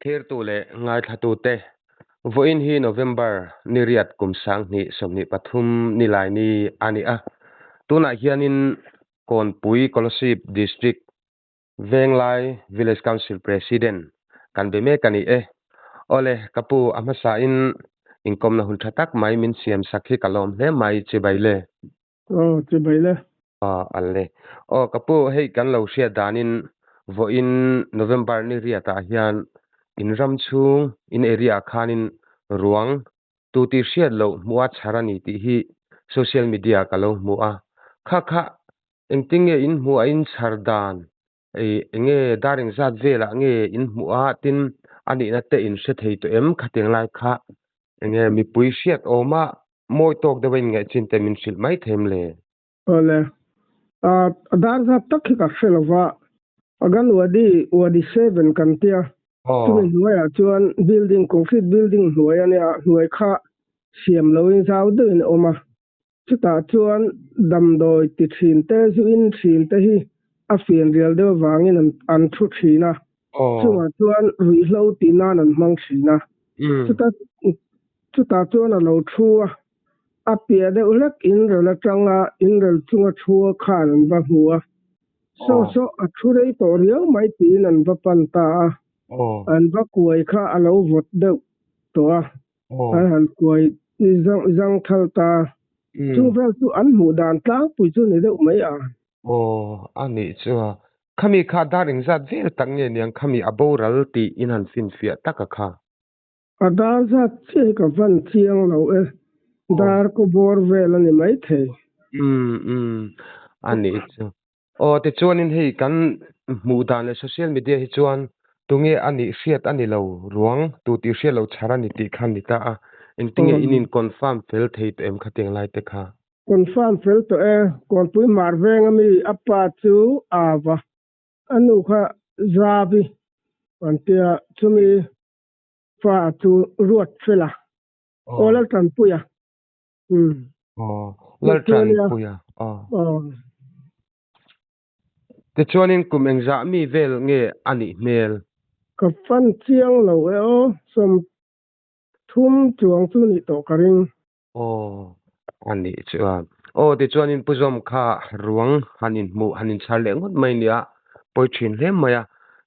thir tu le ngai thatu te voin hi November niriat kumsang ni somni pathum nilai ni ani a tuna hianin konpui kolosip district venglai village council president kan be me kani ole kapu amasa in inkom na hun thatak mai min siam sakhi kalom le mai chebaile chebaile alle kapu hei kan lo sia danin voin November niriata hian in ram chung in area khanin ruang tu ti hriat lo muwa charani ti hi social media kalo muwa kha engtinge in muwa in chardan enge daring zat vela nge in muwa tin ani na te in se thei to em khateng lai kha enge mi pui hriat oma moi tok de wen nge chin te min sil mai them le ole dar zat tak ka khelawa agan wadi 7 kan tia chuan nuaya chuan building concrete building nuaya ne nuai kha siam lo in zau de in oma chuta chuan damdoi ti thin te zu in thin te hi a fian rial de wangin an thu thina chunga chuan rui hlo ti nan an mang thina chuta chuan a lo thua a pia de ulak in rela tanga in rel chunga thua khan an ba huwa so a thurei to riau mai tin an va panta an va kuai kha a lo vot de to an kuai zang thalta chu vel chu an mu dan tlang pui chu ne de mai ani chuwa khami kha daring zat vel tak nge niang khami aboral ti in han fin fia taka kha adar zat che ka van chiang lo dar ko bor vel ani mai the ani chu te chuan in hei kan mu dan le social media hi chuan tunge ani hriat ani lo ruang tu ti hriat lo charani ti khan ni ta engtinge inin confirm fel thei to em khateng lai te kha confirm fel to kon pui mar veng ami apa chu awa anu kha zabi antia chumi fa chu ruat fela olal tan puya lal tan puya te chuanin kum engza mi vel nge ani mel ka fan chiang lo som thum chuang chu ni to karing ani chuan te chuanin puzom kha ruang hanin mu hanin charle ngot mai nia poi thin hle maya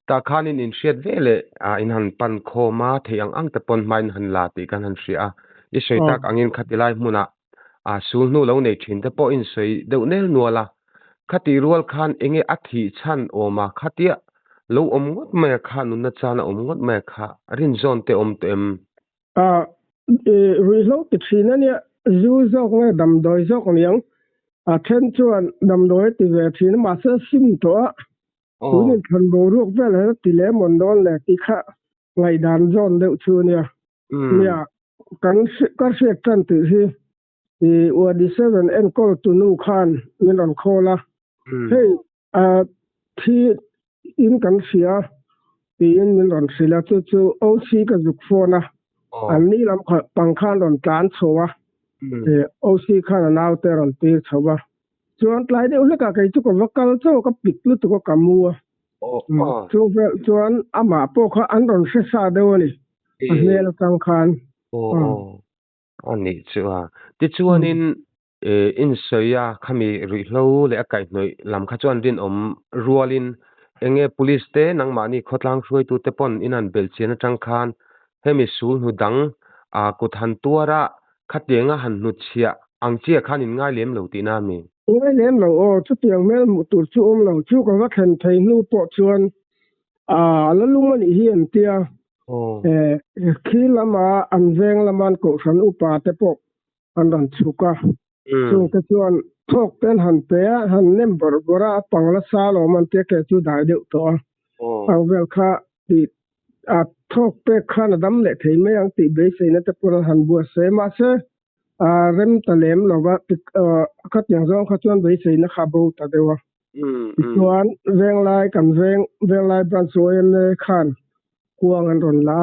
ta khanin in hriat vele in han pan khoma theiang ang te pon main han la ti kan han hria i soitak angin khatilai muna sul nu lo nei thin te po in soi deunel nuala khati rual khan enge athi chan oma khatia lo om ngot ma kha nu na chana om ngot ma kha rin zon te om tem result ti thina nia zu zok nge dam doi zok niang then chuan dam doi ti ve thina ma se sim to tunin than bo ruak vel ti le mon don le ti kha ngai dan zon de chu nia kan se tan ti hi wadi 7 en call to nu khan min on khola hey thi in kan sia ti in min on sila chu oc ka zuk phona an ni lam kha pangkhan on tlan chowa oc khan naw te ron ti chowa chuan tlai de ulaka kai chu ko vakal chu ka pik lu tu ko kamua chuan ama po kha an ron se sa de wani mel tang khan ani chuwa ti chuanin in soya khami ri hlo le akai noi lam kha chuan rin om rualin enge police te nangmani khotlang hroi tu te pon inan belchen atang khan hemi sul hu dang kuthan tuara khatenga han nu chia angchia khanin ngai lem lo ti na mi ngai lem lo chu tiang mel mu tur chu lo chu ko va khen thei nu po chuan la lungmani hi an tia khi lama an veng laman ko san upa te po an ran chuka chu ka chuan thok ten han pe han nem bora pangla sa lo man te ke chu dai de to ang vel kha ti thok pe khan dam le thei me ang ti be se na te pur han bu se ma se rem talem lo wa khat yang zong kha chuan be se na kha bo ta dewa chuan veng lai kan veng lai ban so en khan kuang an ron la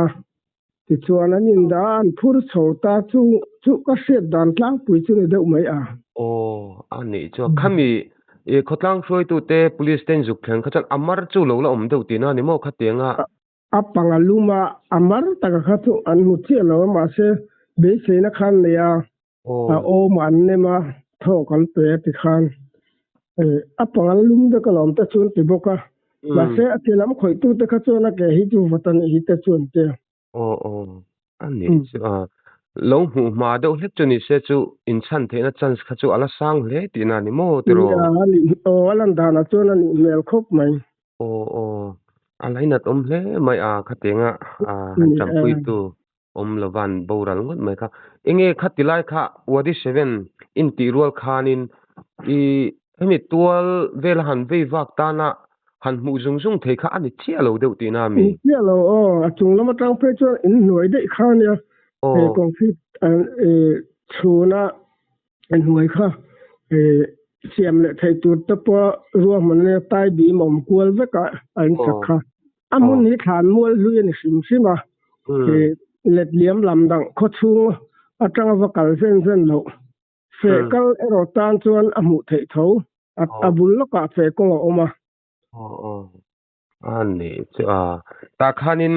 ti chuan an in dan phur chho ta chu ka set dan tlang pui chu de mai ani chu khami khotlang hroi tu te police ten juk thleng kha chan amar chu lo la om deuh ti na ni mo khatenga apangaluma amar taka khatu an muthi lo ma se be se na khan le ya o man ne ma tho kal pe ti khan apangalum de kalom ta chun ti boka ma se atilam khoi tu te kha chona ke hi chu watan hi te chun te ani chu lo mu ma do hlek chu ni se chu in chan the na chance kha chu ala sang hle ti na ni mo ti ro ani alan da na chona ni mel khop mai alai na tom hle mai khatenga han champui tu lovan boral ngot mai kha enge khatilai kha wadi 7 in ti rual khanin I hemi tual vel han ve wak ta na han mu zung zung thei kha ani chia lo deuh ti na mi chia lo chung lama tang pe chu in nuai dei khan ya concrete chuna in nuai kha siam le thei tu ta po ruwa man le tai bi mom kual ve ka an sakha amun ni than mual lu ni sim sima let liam lam dang kho chung atang va kal zen lo fe kal ero tan chuan amu thei tho abul lo ka fe ko oma ani chu ta khanin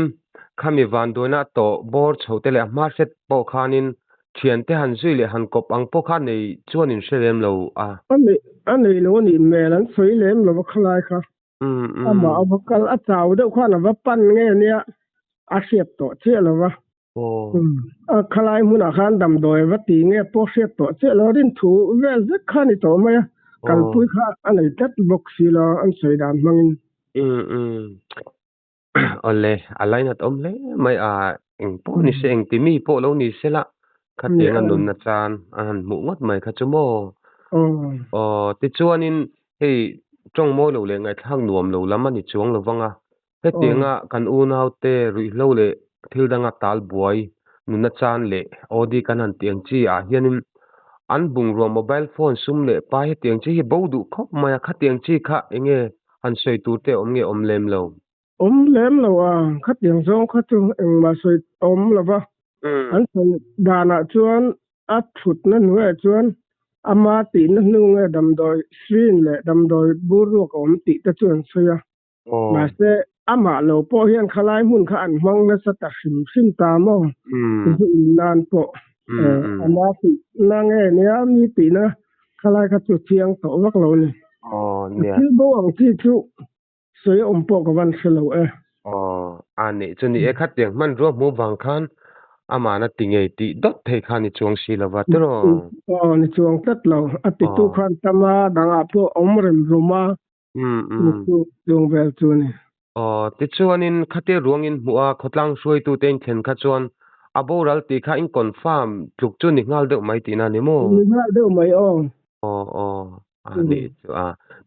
khami van doina to bor chhote le ma set po khanin thian te han zui le han kop ang po kha nei chuanin serem lo ani lo ni melan soi lem lo khlai kha ama avakal a chaw de khana va pan nge nia a siep to che lo wa khalai mun a khan dam doi va ti nge po siep to che lo rin thu ve ze khani to ma kal pui kha anei tat box si lo an soi dan mangin ole alaina tom le mai eng po ni se eng ti mi po lo ni se la khatenga nun na chan an mu ngot mai kha chu mo ti chuanin hei trong mo lo le ngai thang nuam lo lama ni chuang lo wanga he tenga kan u nau te rui lo le thil danga tal buai nun na chan le odi kan an tiang chi hianin an bung ro mobile phone sum le pa he tiang chi hi bodu khop maya kha tiang chi kha enge an soi tu te om lem lo kha tiang zong kha tu eng ma soi lo ba an son dana chuan a thut na nu chuan ama ti na nu nge dam doi screen le dam doi buru ko ti ta chuan soya ma se ama lo po hian khalai mun kha an mang na sa ta sim ta mo nan po ama ti na nge nia mi ti na khalai kha chu chiang to wak lo ni nia ti bo ang ti chu soi po ko van selo ani chuni e khat tiang man ro mu wang khan ama na tingei ti dot thei khani chuang si lawa tro ni chuang tat lo ati tu khan tama danga po omrem roma chu chung vel chu ni ti chuanin khate ruangin hua khotlang suai tu ten thlen kha chuan aboral ti kha in confirm tluk chu ni ngal deuh mai ti na ni mo ni ngal deuh mai ani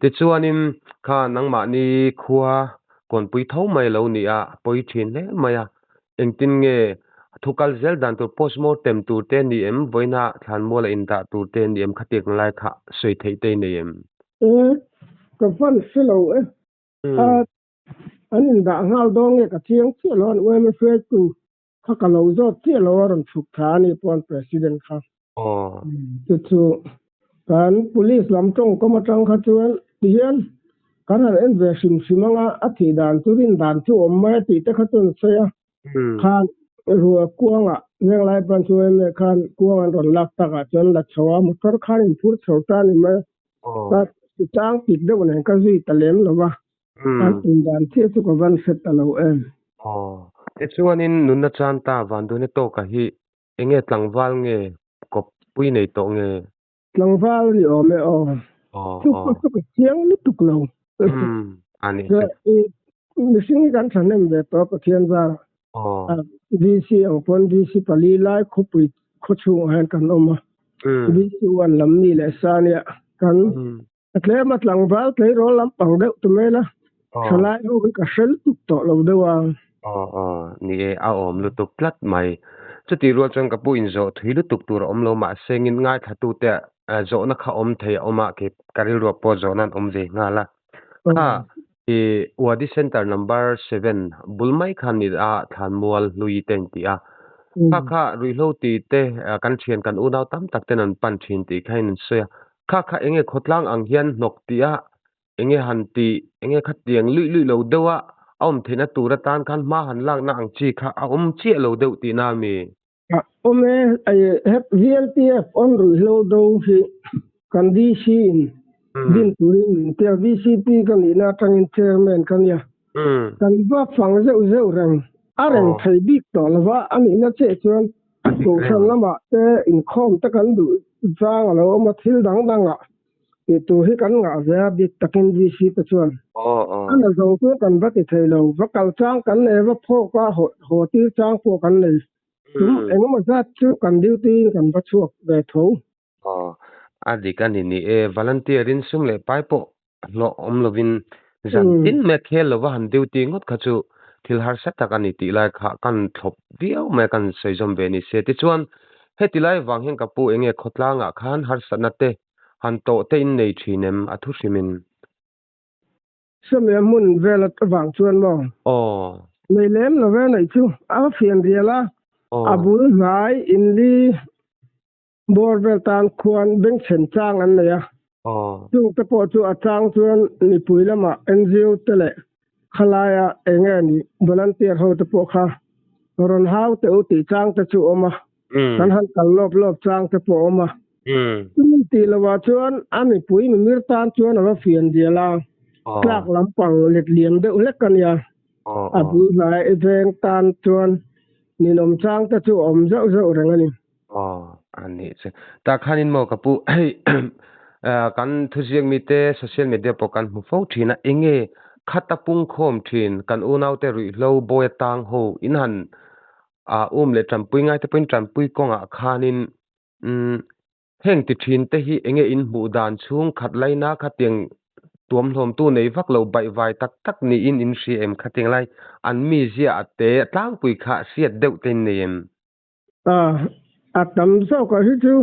ti chuanin kha nangma ni khuwa kon pui tho mai lo ni poi thin le maya engtin nge thukal zel dan tu postmortem tu te ni em voina thlan mo la in da tu te ni em khatek lai kha soi thei te ni em ka fan selo anin da ngal dong nge ka chiang che lon we me fe tu kha ka lo zo che lo ron thuk tha ni pon president kha chu kan police lam tong ko ma tang kha chuan tian kan an ve simanga a thi dan turin dan chu om ma ti te kha chun se khan ruwa kuanga ngang lai pan chuan le khan kuanga ron lak ta ka chon la chawa motor khan in phur chhota ni ma ta tang pik de ne ka zui ta lem lo wa kan tin dan thi chu ko van set ta lo e chuanin nun na chan ta van do ne to ka hi enge tlangwal nge kop pui nei to nge tlangwal ni me chu ko chiang lu tuk lo ani ni sing kan thanem ve to pa thian za DC ang pon DC pali lai khopui khochu han kan oma DC wan lam ni le sania kan atle matlang bal tle ro lam pang de tu mela salai ho ka sel tu to lo de wa ni a om lu tu plat mai chuti ro chang ka pu in zo thui lu tuk tur om lo ma sengin ngai thatu te zo na kha om thei oma ke karil ro po zo nan om ve nga la kha wadi center number 7 bulmai khan ni than mual lui ten ti kha rui lo ti te kan thian kan unau tam tak ten an pan thin ti khain soya kha enge khotlang ang hian nok ti enge han ti enge kha tiang lui lo dewa thì nó tụ ra tan khăn ma hẳn lăng nặng chi khá chia lâu đậu tí na mi ai hep VLTF on rồi lâu đâu thì kan DC din turin tel VCP kan ina tangin chairman kan ya kan va phang zeu rang areng thai big to lawa ani na che chuan ko san lama te in khom ta kan du chang lo ma thil dang a e tu hi kan nga za big takin VC ta chuan an zo ko kan ba ti thai lo va kal chang kan ne va pho ka ho ti chang pho kan nei em mà ra chứ cần duty cần bắt chuộc về thấu adi kan ni volunteer in sum le pai po lo lovin zan tin me khel lo han duty ngot khachu thil har sat tak ani ti lai kha kan thop viau me kan seizom ve ni se ti chuan he ti lai wang heng kapu enge khotla nga khan har sanate han to te in nei thinem athu simin sum ya mun vela wang chuan mo nei lem lo ve nei chu a fian riala abul vai in li bor vel tan khuan beng chen chang an ya chu te po chu a chang chuan ni pui lama NGO tele khalaya enge ni volunteer ho te po kha ron hau te u ti chang te chu oma kan han kal lop chang te po oma tin ti lawa chuan ani pui mi mir tan chuan a fian diala klak lampang let liam de ulek kan ya abu vai eveng tan chuan ni nom chang te chu om zau rangani ani se ta khanin mo kapu kan thujiang mi te social media po kan mu fo thina enge khatapung khom thin kan unau te ri lo boy tang ho in han le trampui ngai te pin trampui konga khanin heng ti thin te hi enge in bu dan chung khat laina khatiang tuam hlom tu nei vak lo bai vai tak ni in cm khating lai an mi zia ate tlang pui kha siat deuh ten nem a tam sau ka hi chu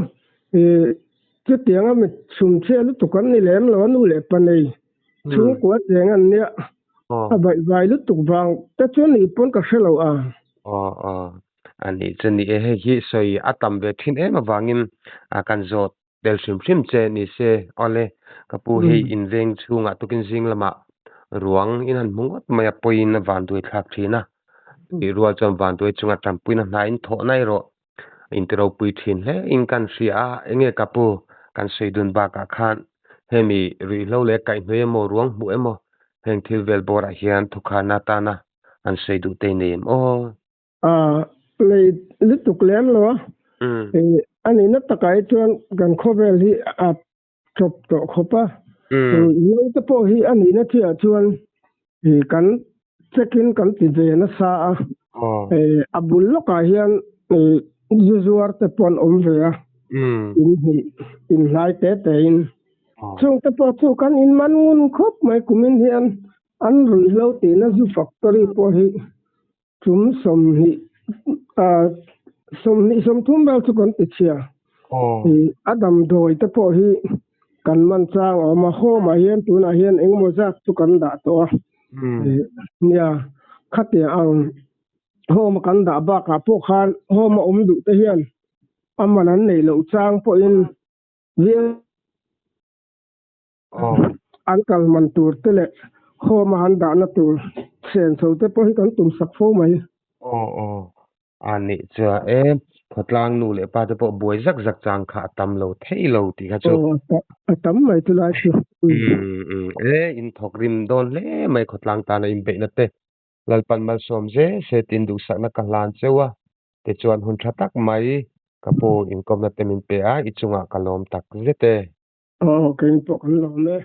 chu tiang am sum che lu tu kan ni lem lo nu le pa nei chu ko teng an nia a vai lu tu wang ta chu ni pon ka shelo ani chani he hi soi atam ve thin em awangin kan zot del sim che ni se ole kapu he inveng chunga tukin jing lama ruang in han mungot maya poin van dui thak thina i rual chom van dui chunga tampuina nain tho nai ro intro pui thin he in kan sia enge kapu kan seidun ba ka khan hemi ri lo le kai hme mo ruang bu emo heng thil vel bora hian thukha na ta na an seidu te nem lei lu tu klem lo ani na takai chuan kan khovel hi a chop to khopa yo te po hi ani na thia chuan kan check-in kan ti ve na sa abul lo ka hian usual te pon ve in lai te in chung te po chu kan in man ngun khop mai kumin hian an rui lo ti na zu factory po hi chum som hi som thum bel chu kan ti chia adam doi te po hi kan man chang ma ho ma hian tu na hian eng mo za chu kan da to nia khatia ang ho ma kan da ba ka po khan ho ma du te hian amanan nei lo chang po in vi an kal man tur tele ho ma han da na tur sen so te po hi kan tum sak fo mai ani cha khotlang nu le pa te po boi zak chang kha tam lo thei lo ti kha chu tam mai tu lai chu in thokrim don le mai khotlang ta na im be na te lalpan mal som je se tin du sak na ka lan chewa te chuan hun thatak mai kapo in kom na temin pe a ichunga kalom tak zete ke po kan lo le